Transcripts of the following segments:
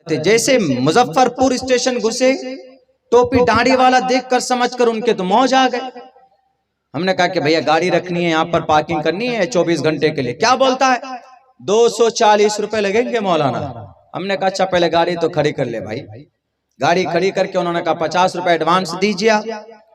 थे। जैसे मुजफ्फरपुर स्टेशन घुसे, टोपी दाढ़ी वाला देखकर समझकर उनके तो मौज आ गए। हमने कहा कि भैया गाड़ी रखनी है यहाँ पर, पार्किंग करनी है 24 घंटे के लिए। क्या बोलता है 240 रुपए लगेंगे मौलाना। हमने कहा अच्छा पहले गाड़ी तो खड़ी कर ले भाई। गाड़ी खड़ी करके उन्होंने कहा 50 रुपए एडवांस दीजिए आप।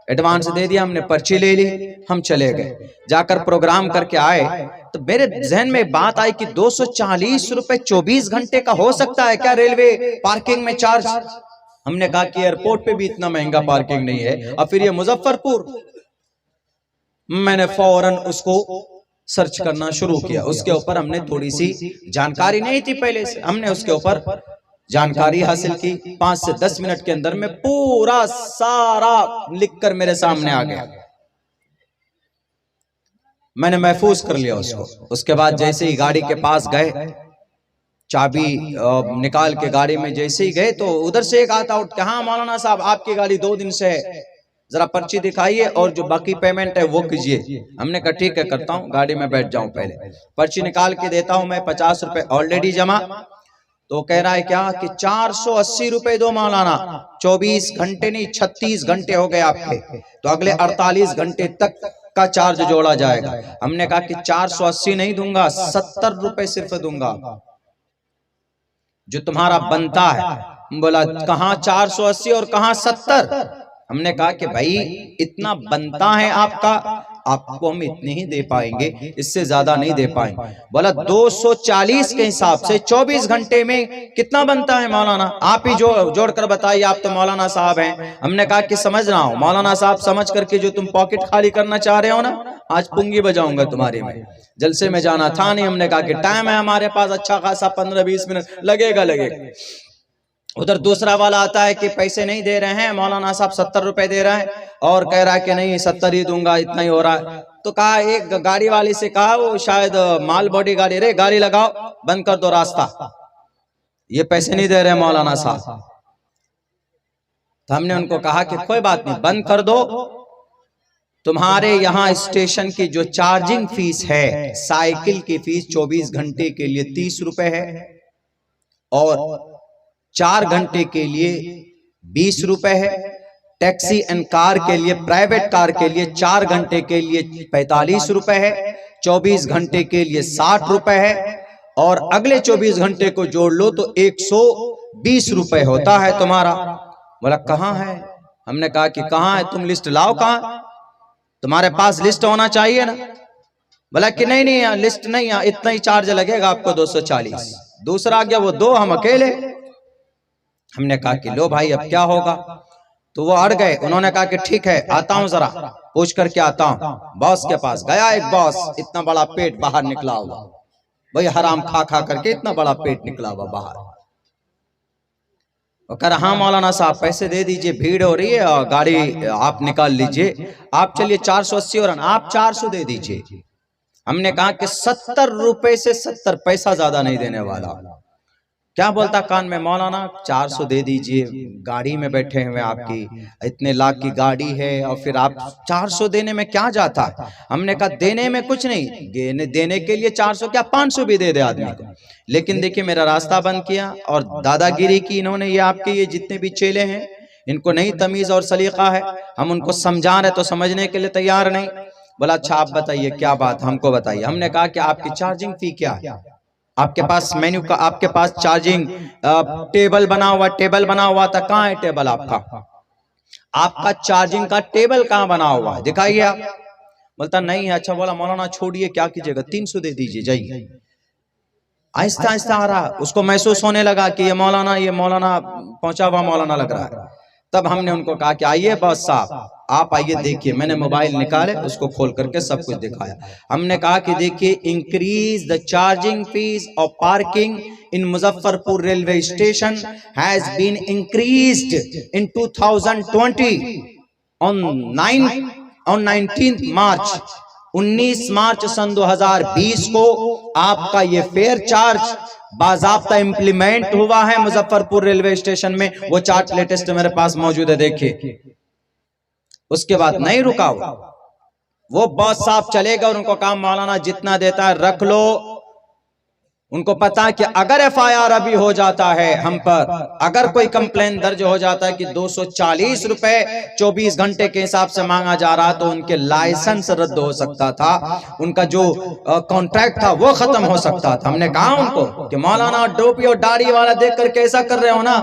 एडवांस दे दिया, हमने पर्ची ले ली, हम चले गए। जाकर प्रोग्राम करके आए तो मेरे जहन में बात आई कि 240 रुपए 24 घंटे का हो सकता है क्या रेलवे पार्किंग में चार्ज। हमने कहा कि एयरपोर्ट पे भी इतना महंगा पार्किंग नहीं है, और फिर ये मुजफ्फरपुर। मैंने फौरन उसको सर्च करना शुरू किया। उसके ऊपर हमने थोड़ी सी जानकारी नहीं थी पहले से, हमने उसके ऊपर जानकारी हासिल की। 5 से 10 मिनट के अंदर में पूरा सारा लिखकर मेरे सामने आ गया। मैंने महफूज कर लिया उसको। उसके बाद जैसे ही गाड़ी के पास गए, चाबी निकाल के गाड़ी में जैसे ही गए तो उधर से एक आता उठ के, हाँ मौलाना साहब आपकी गाड़ी 2 दिन से है, जरा पर्ची दिखाइए और जो बाकी पेमेंट है वो कीजिए। हमने कहा ठीक है करता हूँ, गाड़ी में बैठ जाऊं। पहले पर्ची निकाल के देता हूं मैं, 50 रुपए ऑलरेडी जमा। तो कह रहा है क्या कि 480 रुपए दो मौलाना, 24 घंटे नहीं 36 घंटे हो गए आपके, तो अगले 48 घंटे तक का चार्ज जोड़ा जाएगा। हमने कहा कि 480 नहीं दूंगा, 70 रुपए सिर्फ दूंगा जो तुम्हारा बनता है। बोला कहां 480 और कहां 70। हमने कहा कि भाई इतना बनता है आपका, आपको हम इतने ही दे पाएंगे, इससे ज्यादा नहीं दे पाएंगे। बोला 240 के हिसाब से 24 घंटे में कितना बनता है मौलाना, आप ही जोड़ कर बताइए, आप तो मौलाना साहब हैं। हमने कहा कि समझ रहा हूं मौलाना साहब, समझ करके जो तुम पॉकेट खाली करना चाह रहे हो ना, आज पुंगी बजाऊंगा तुम्हारी में। जलसे में जाना था नहीं। हमने कहा कि टाइम है हमारे पास अच्छा खासा, 15-20 मिनट लगेगा। उधर दूसरा वाला आता है कि पैसे नहीं दे रहे हैं मौलाना साहब, 70 रुपए दे रहे हैं, और कह रहा है कि नहीं 70 ही दूंगा, इतना ही हो रहा है। तो कहा एक गाड़ी वाले से कहा, वो शायद माल बॉडी गाड़ी, रे गाड़ी लगाओ, बंद कर दो रास्ता, ये पैसे नहीं दे रहे मौलाना साहब। तो हमने उनको कहा कि कोई बात नहीं, बंद कर दो। तुम्हारे यहाँ स्टेशन की जो चार्जिंग फीस है, साइकिल की फीस 24 घंटे के लिए 30 रुपए है, और 4 घंटे के लिए 20 रुपए है। टैक्सी एंड कार के लिए, प्राइवेट कार के लिए 4 घंटे के लिए 45 रुपए है, 24 घंटे के लिए 60 रुपए है, और अगले 24 घंटे को जोड़ लो तो 120 रुपए होता है तुम्हारा। बोला कहाँ है? हमने कहा कि कहाँ है, तुम लिस्ट लाओ, कहाँ तुम्हारे पास लिस्ट होना चाहिए ना। बोला कि नहीं नहीं लिस्ट नहीं, इतना ही चार्ज लगेगा आपको 240। दूसरा आ गया वो 2, हम अकेले। हमने कहा कि लो भाई अब क्या होगा। तो वो अड़ गए। उन्होंने कहा कि ठीक है आता हूं, जरा पूछ करके आता हूं। बॉस के पास गया, एक बॉस, इतना बड़ा पेट बाहर निकला हुआ, भाई हराम खा खा करके इतना बड़ा पेट निकला हुआ बाहर। वो कह रहा हाँ मौलाना साहब पैसे दे दीजिए, भीड़ हो रही है और गाड़ी आप निकाल लीजिए, आप चलिए 480 और आप 400 दे दीजिए। हमने कहा कि 70 रुपए से 70 पैसा ज्यादा नहीं देने वाला। क्या बोलता कान में, मौलाना 400 दे दीजिए, गाड़ी में बैठे हुए आपकी, इतने लाख की गाड़ी है, और फिर आप 400 देने में क्या जाता है। हमने कहा देने में कुछ नहीं, देने के लिए 400 क्या 500 भी दे दे आदमी को, लेकिन देखिए मेरा रास्ता बंद किया और दादागिरी की इन्होंने। ये आपके ये जितने भी चेले हैं, इनको नहीं तमीज और सलीका है, हम उनको समझा रहे तो समझने के लिए तैयार नहीं। बोला अच्छा आप बताइए क्या बात, हमको बताइए। हमने कहा कि आपकी चार्जिंग फी क्या है, आपके पास मेन्यू का, आपके पास चार्जिंग टेबल बना हुआ था, कहाँ है टेबल आपका, आपका चार्जिंग का टेबल कहाँ बना हुआ है, दिखाइए आप। बोलता नहीं है। अच्छा बोला मौलाना छोड़िए क्या कीजिएगा, 300 दे दीजिए जाइए। आहिस्ता आहिस्ता आ रहा, उसको महसूस होने लगा कि ये मौलाना पहुंचा हुआ मौलाना लग रहा है। तब हमने उनको कहा कि आइए बॉस साहब आप आइए देखिए। मैंने मोबाइल निकाले, उसको खोल करके सब कुछ दिखाया। हमने कहा कि देखिए increase the charging fees of parking in Muzaffarpur railway station has been increased in 2020 on 19 March 19 मार्च सन 2020 को आपका ये फेयर चार्ज बाज़ाब्ता इम्प्लीमेंट हुआ है मुजफ्फरपुर रेलवे स्टेशन में। वो चार्ट लेटेस्ट मेरे पास मौजूद है, देखिए। उसके बाद नहीं रुका वो बॉस साहब चले गए, उनको कहा मौलाना जितना देता है रख लो, उनको पता है कि अगर FIR अभी हो जाता है हम पर, अगर कोई कंप्लेन दर्ज हो जाता है कि 240 रुपए 24 घंटे के हिसाब से मांगा जा रहा, तो उनके लाइसेंस रद्द हो सकता था, उनका जो कॉन्ट्रैक्ट था वो खत्म हो सकता था। हमने कहा उनको कि मौलाना टोपी और दाढ़ी वाला देख कर कैसा कर रहे हो ना,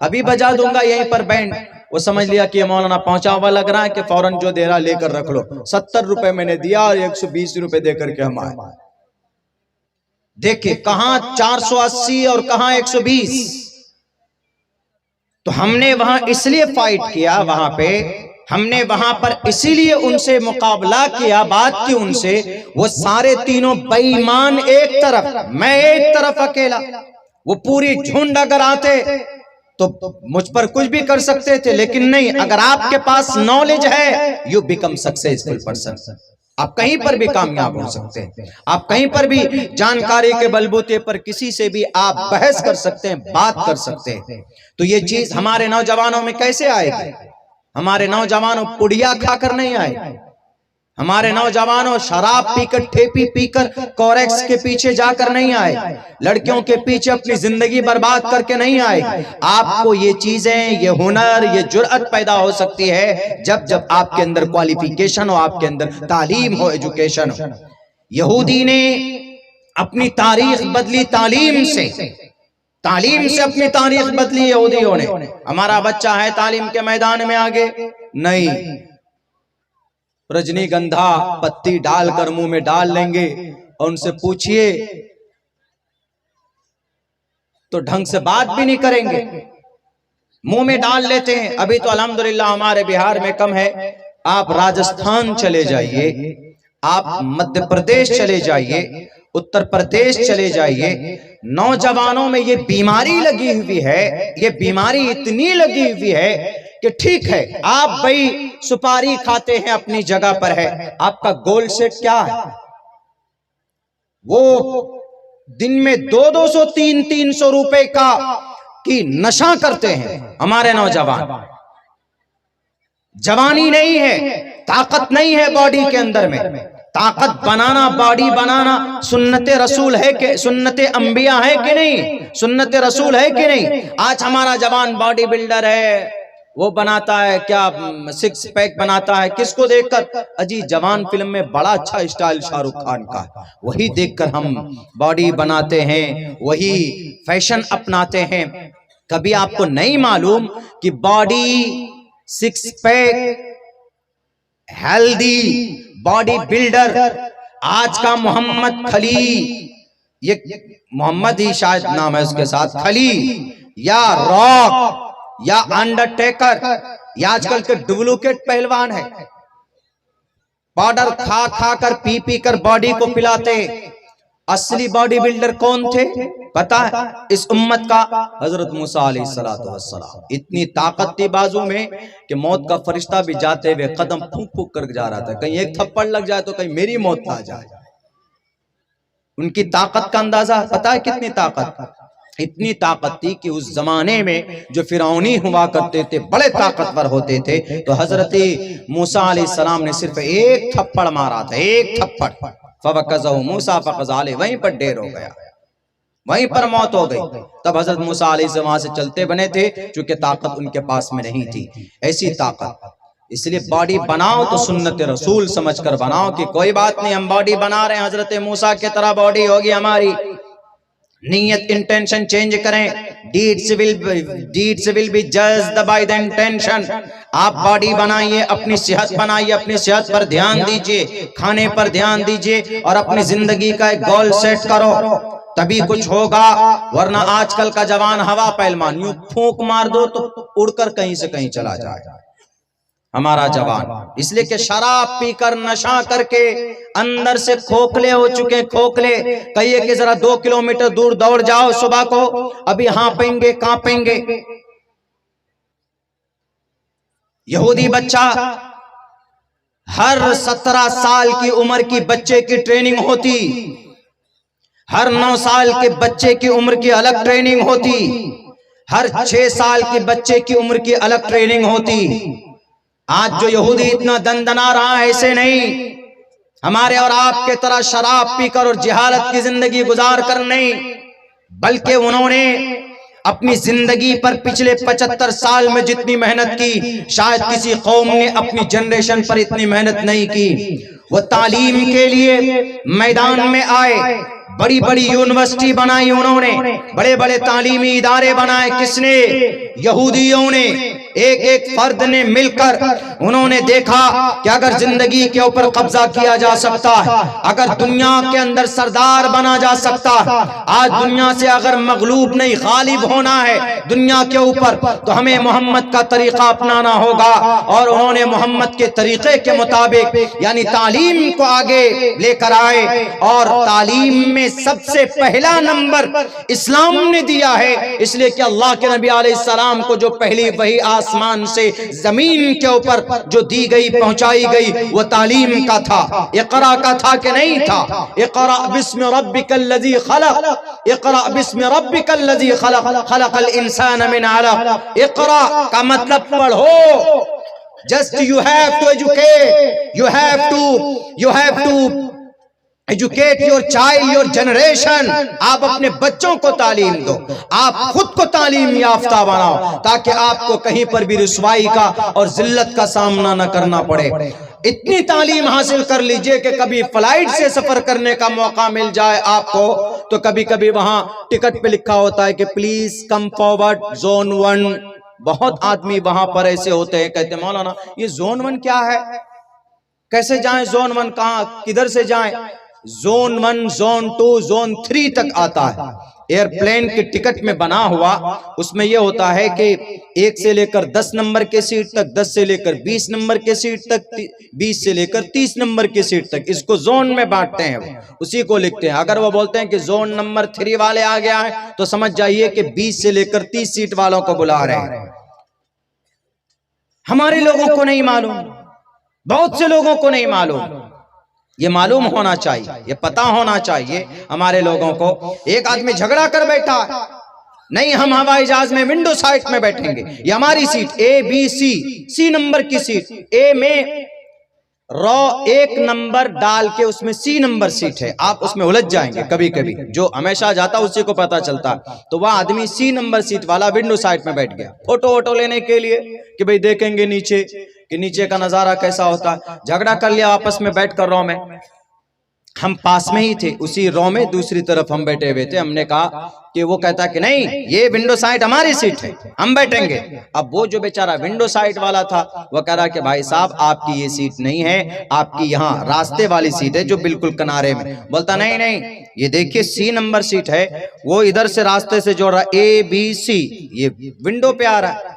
अभी बजा दूंगा यहीं पर बैंड। वो समझ लिया कि मौलाना पहुंचा हुआ लग रहा है कि फौरन जो दे रहा लेकर रख लो। 70 रुपए मैंने दिया और 120 रुपए देकर के हम आए। देखिए कहां 480 और कहां 120। तो हमने वहां इसलिए फाइट किया, वहां पे हमने वहां पर इसीलिए उनसे मुकाबला किया, बात की उनसे। वो सारे तीनों बेईमान एक तरफ, मैं एक तरफ अकेला। वो पूरी झुंड अगर आते तो मुझ पर कुछ भी कर सकते थे, लेकिन नहीं। अगर आपके पास नॉलेज है, यू बिकम सक्सेसफुल पर्सन। आप कहीं पर भी कामयाब हो सकते हैं, आप कहीं पर भी जानकारी के बलबूते पर किसी से भी आप बहस कर सकते हैं, बात कर सकते हैं। तो ये चीज हमारे नौजवानों में कैसे आएगी? हमारे नौजवानों पुड़िया खाकर नहीं आए, हमारे नौजवानों शराब पीकर, ठेपी पीकर, कोरेक्स के पीछे जाकर नहीं आए, लड़कियों के पीछे अपनी जिंदगी बर्बाद करके नहीं आए। आपको ये चीजें, ये हुनर, ये जुर्अत पैदा हो सकती है जब जब आपके अंदर क्वालिफिकेशन हो, आपके अंदर तालीम हो, एजुकेशन हो। यहूदी ने अपनी तारीख बदली तालीम से, तालीम से अपनी तारीख बदली यहूदियों ने। हमारा बच्चा है तालीम के मैदान में आगे नहीं, रजनीगंधा पत्ती डालकर मुंह में डाल लेंगे और उनसे पूछिए तो ढंग से बात भी नहीं करेंगे, मुंह में डाल लेते हैं। अभी तो अल्हम्दुलिल्लाह हमारे बिहार में कम है, आप राजस्थान चले जाइए, आप मध्य प्रदेश चले जाइए, उत्तर प्रदेश चले जाइए, नौजवानों में ये बीमारी लगी हुई है, ये बीमारी इतनी लगी हुई है कि ठीक है आप भाई सुपारी खाते हैं, अपनी जगह पर है, आपका गोल सेट क्या है? वो दिन में 200-200, 300-300 रुपए का की नशा करते हैं हमारे नौजवान। जवानी नहीं है, ताकत नहीं है बॉडी के अंदर में। ताकत बनाना, बॉडी बनाना सुन्नते रसूल है कि सुन्नते अंबिया है कि नहीं? सुन्नते रसूल है कि नहीं? आज हमारा जवान बॉडी बिल्डर है, वो बनाता है क्या, 6 पैक बनाता है, किसको देखकर? अजी जवान फिल्म में बड़ा अच्छा स्टाइल शाहरुख खान का, वही देखकर हम बॉडी बनाते हैं, वही फैशन अपनाते हैं। कभी आपको नहीं मालूम कि body 6 pack, healthy body builder आज का मोहम्मद खली, ये मोहम्मद ही शायद नाम है उसके साथ, खली या रॉक या अंडरटेकर, या आजकल के डुप्लीकेट पहलवान है, पाउडर खा खा कर, पी पी कर बॉडी को पिलाते। असली बॉडी बिल्डर कौन थे पता है? इस उम्मत का हजरत मूसा अलैहिस्सलातु वस्सलाम। इतनी ताकत थी बाजू में कि मौत का फरिश्ता भी जाते हुए कदम फूंक फूंक कर जा रहा था, कहीं एक थप्पड़ लग जाए तो कहीं मेरी मौत ना जाए। उनकी ताकत का अंदाजा पता है कितनी ताकत? इतनी ताकत थी कि उस जमाने में जो फिरौनी हुआ करते थे बड़े ताकतवर होते थे, तो हजरत मूसा अलैहिस्सलाम ने सिर्फ एक थप्पड़ मारा था, एक थप्पड़, फवकज़हु मूसा फक़ज़ाले, वहीं पर ढेर हो गया, वहीं पर मौत हो गई। तब हजरत मूसा अलैहिस्सलाम वहां से चलते बने थे, क्योंकि ताकत उनके पास में नहीं थी, ऐसी ताकत। इसलिए बॉडी बनाओ तो सुन्नत रसूल समझकर बनाओ कि कोई बात नहीं, हम बॉडी बना रहे हैं, हजरत मूसा की तरह बॉडी होगी हमारी। नीयत, इंटेंशन चेंज करें। Deeds will be judged by the intention. आप बॉडी बनाइए, अपनी सेहत बनाइए, अपनी सेहत पर ध्यान दीजिए, खाने पर ध्यान दीजिए और अपनी जिंदगी का एक गोल सेट करो, तभी कुछ होगा। वरना आजकल का जवान हवा पहलवान, यूं फूंक मार दो तो उड़कर कहीं से कहीं चला जाए हमारा जवान। इसलिए कि शराब पीकर, नशा करके अंदर से खोखले हो चुके, खोखले। कहिए कि जरा 2 किलोमीटर दूर दौड़ जाओ सुबह को, अभी हाँपेंगे, कांपेंगे। यहूदी बच्चा, हर 17 साल की उम्र की बच्चे की ट्रेनिंग होती, हर 9 साल के बच्चे की उम्र की अलग ट्रेनिंग होती, हर 6 साल के बच्चे की उम्र की अलग ट्रेनिंग होती। आज जो यहूदी इतना दंदना रहा है, ऐसे नहीं। हमारे और आपके तरह शराब पीकर और जिहालत की जिंदगी गुजार कर नहीं, बल्कि उन्होंने अपनी जिंदगी पर पिछले 75 साल में जितनी मेहनत की, शायद किसी कौम ने अपनी जनरेशन पर इतनी मेहनत नहीं की। वो तालीम के लिए मैदान में आए, बड़ी बड़ी यूनिवर्सिटी बनाई उन्होंने, बड़े बड़े तालीमी इदारे बनाए। किसने? यहूदियों ने। एक एक फर्द ने मिलकर उन्होंने देखा कि अगर जिंदगी के ऊपर कब्जा किया जा सकता है, अगर दुनिया के अंदर सरदार बना जा सकता है, आज दुनिया से अगर मगलूब नहीं गालिब होना है दुनिया के ऊपर, तो हमें मोहम्मद का तरीका अपनाना होगा। और उन्होंने मोहम्मद के तरीके के मुताबिक यानी तालीम को आगे लेकर आए, और तालीम में सबसे पहला नंबर इस्लाम ने दिया है, इसलिए कि अल्लाह के नबी अलैहिस्सलाम को जो पहली वही आसमान से जमीन के ऊपर जो दी गई, पहुंचाई गई, वो तालीम का था, इक़रा का था कि नहीं था? इक़रा बिस्मि रब्बिकल्लज़ी खलक़, इक़रा बिस्मि रब्बिकल्लज़ी खलक़, खलक़ल इंसान मिन अलक़। इक़रा का मतलब पढ़ो। Just you have to educate, you have to educate your child, your generation. आप अपने बच्चों को तालीम दो, आप खुद को तालीम याफ्ता बनाओ, ताकि आपको कहीं पर भी रुसवाई का और जिल्लत का सामना न करना पड़े। इतनी तालीम हासिल कर लीजिए कि कभी फ्लाइट से सफर करने का मौका मिल जाए आपको, तो कभी कभी वहां टिकट पे लिखा होता है कि प्लीज कम फॉरवर्ड जोन 1। बहुत आदमी वहां पर ऐसे होते हैं, कहते मौलाना ये जोन 1 क्या है, कैसे जाएं जोन 1, कहां किधर से जाएं? जोन 1, जोन 2, जोन 3 तक आता है। एयरप्लेन के टिकट में बना हुआ उसमें यह होता है कि 1 से लेकर 10 नंबर के सीट तक, 10 से लेकर 20 नंबर के सीट तक, 20 से लेकर 30 नंबर की सीट तक, इसको जोन में बांटते हैं, वो उसी को लिखते हैं। अगर वो बोलते हैं कि जोन नंबर 3 वाले आ गया है, तो समझ जाइए कि 20 से लेकर 30 सीट वालों को बुला रहे हैं। हमारे लोगों को नहीं मालूम, बहुत से लोगों को नहीं मालूम। ये मालूम होना चाहिए, ये पता होना चाहिए हमारे लोगों को। एक आदमी झगड़ा कर बैठा है, नहीं हम हवाई जहाज में विंडो साइड में बैठेंगे, ये हमारी सीट ABC, C नंबर की सीट, A में रॉ 1 नंबर डाल के उसमें C नंबर सीट है, आप उसमें उलझ जाएंगे। कभी कभी जो हमेशा जाता उसी को पता चलता, तो वह आदमी C नंबर सीट वाला विंडो साइड में बैठ गया फोटो वोटो लेने के लिए कि भाई देखेंगे नीचे कि नीचे का नजारा कैसा होता है। झगड़ा कर लिया आपस में बैठ कर रॉ में, हम पास में ही थे, उसी रॉ में दूसरी तरफ हम बैठे हुए थे। हमने कहा कि वो कहता कि नहीं ये विंडो साइड हमारी सीट है, हम बैठेंगे। अब वो जो बेचारा विंडो साइड वाला था वो कह रहा कि भाई साहब आपकी ये सीट नहीं है, आपकी यहाँ रास्ते वाली सीट है जो बिल्कुल किनारे में। बोलता नहीं नहीं ये देखिए C नंबर सीट है, वो इधर से रास्ते से जोड़ रहा ABC, ये विंडो पे आ रहा है।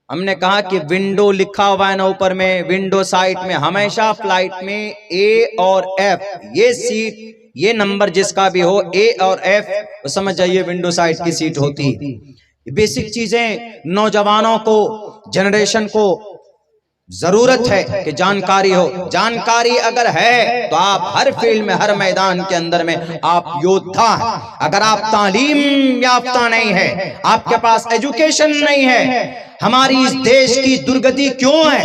हमने कहा कि विंडो लिखा हुआ है ना ऊपर में, विंडो साइड में हमेशा फ्लाइट में A और F, ये सीट ये नंबर जिसका भी हो A और F, तो समझ जाइए विंडो साइड की सीट होती है। बेसिक चीजें नौजवानों को, जनरेशन को जरूरत है कि जानकारी हो। जानकारी अगर है तो आप हर फील्ड में, हर मैदान के अंदर में आप योद्धा हैं। अगर आप तालीम याफ्ता नहीं है, आपके पास एजुकेशन नहीं है, हमारी इस देश की दुर्गति क्यों है?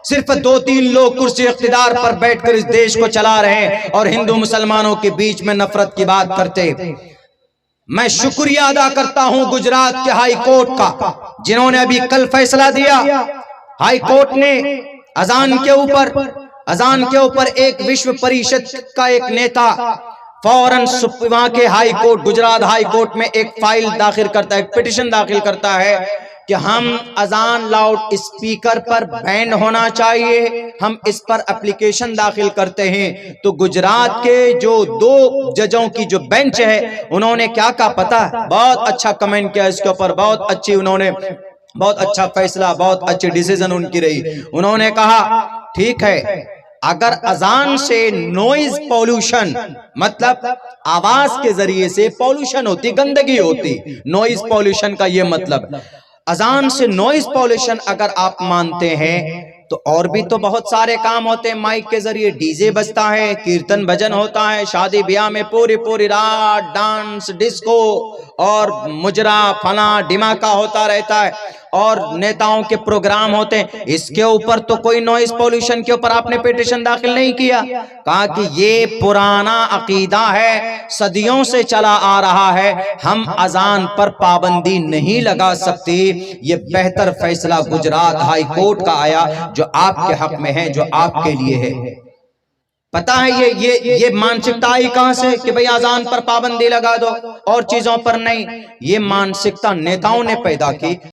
सिर्फ 2-3 लोग कुर्सी इख्तिदार पर बैठकर इस देश को चला रहे हैं और हिंदू मुसलमानों के बीच में नफरत की बात करते। मैं शुक्रिया अदा करता हूं गुजरात के हाई कोर्ट का, जिन्होंने अभी कल फैसला दिया। हाई कोर्ट ने अजान के ऊपर एक विश्व परिषद का एक नेता फौरन वहां के high court, Gujarat high court में एक फाइल दाखिल करता है, एक पिटिशन दाखिल करता है कि हम अजान लाउड स्पीकर पर बैन होना चाहिए, हम इस पर एप्लीकेशन दाखिल करते हैं। तो गुजरात के जो 2 जजों की जो बेंच है उन्होंने क्या कहा पता? बहुत अच्छा कमेंट किया इसके ऊपर, बहुत अच्छी, उन्होंने बहुत अच्छा फैसला, बहुत अच्छी डिसीजन उनकी रही। उन्होंने कहा ठीक है, अगर अजान से नॉइज पॉल्यूशन, मतलब आवाज के जरिए से पॉल्यूशन होती, गंदगी होती, नॉइज पॉल्यूशन का ये मतलब, अजान से नॉइज पॉल्यूशन अगर आप मानते हैं तो और भी तो बहुत सारे काम होते हैं। माइक के जरिए डीजे बजता है, कीर्तन भजन होता है, शादी ब्याह में पूरी रात डांस, डिस्को और मुजरा फला डिमाका होता रहता है। और नेताओं के प्रोग्राम होते हैं, इसके ऊपर तो कोई नॉइस पॉल्यूशन के ऊपर आपने पिटीशन दाखिल नहीं किया। कहा कि ये पुराना अकीदा है, सदियों से चला आ रहा है, हम अजान पर पाबंदी नहीं लगा सकते। ये बेहतर फैसला गुजरात हाई कोर्ट का आया जो आपके हक में है, जो आपके लिए है। पता है ये मानसिकता आई कहां से कि भाई अजान पर पाबंदी लगा दो और चीजों पर नहीं। ये मानसिकता नेताओं ने पैदा की।